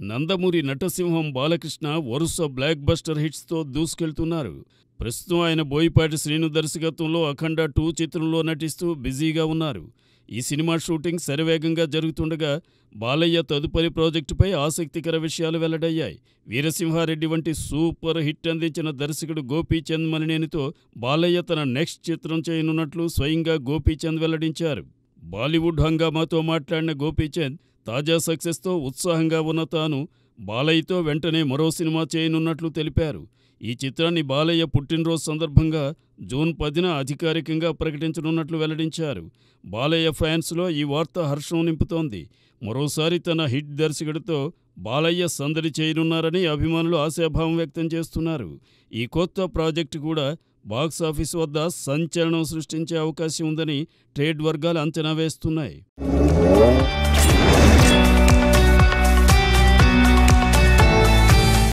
నందమూరి నటసింహం బాలకృష్ణ వరుస block buster హిట్స్తో దూసుకెళ్తున్నారు. ప్రస్తుతం ఆయన బోయపాటి శ్రీను దర్శకత్వంలో అఖండ 2 చిత్రంలో నటిస్తూ బిజీగా ఉన్నారు. ఈ సినిమా షూటింగ్ శరవేగంగా జరుగుతుండగా బాలయ్య తదుపరి ప్రాజెక్టుపై ఆసక్తికర విషయాలు వెల్లడయ్యాయి. వీరసింహారెడ్డి వంటి సూపర్ హిట్ అందించిన దర్శకుడు గోపీచంద్ మలినేనితో బాలయ్య తన నెక్స్ట్ చిత్రం చేయనున్నట్లు స్వయంగా గోపీచంద్ వెల్లడించారు. బాలీవుడ్ హంగామాతో మాట్లాడిన గోపీచంద్ తాజా సక్సెస్తో ఉత్సాహంగా ఉన్న తాను బాలయ్యతో వెంటనే మరో సినిమా చేయనున్నట్లు తెలిపారు. ఈ చిత్రాన్ని బాలయ్య పుట్టినరోజు సందర్భంగా జూన్ 10న అధికారికంగా ప్రకటించనున్నట్లు వెల్లడించారు. బాలయ్య ఫ్యాన్స్లో ఈ వార్త హర్షం నింపుతోంది. మరోసారి తన హిట్ దర్శకుడితో బాలయ్య సందడి చేయనున్నారని అభిమానులు ఆశాభావం వ్యక్తం చేస్తున్నారు. ఈ కొత్త ప్రాజెక్టు కూడా బాక్సాఫీస్ వద్ద సంచలనం సృష్టించే అవకాశం ఉందని ట్రేడ్ వర్గాలు అంచనా వేస్తున్నాయి.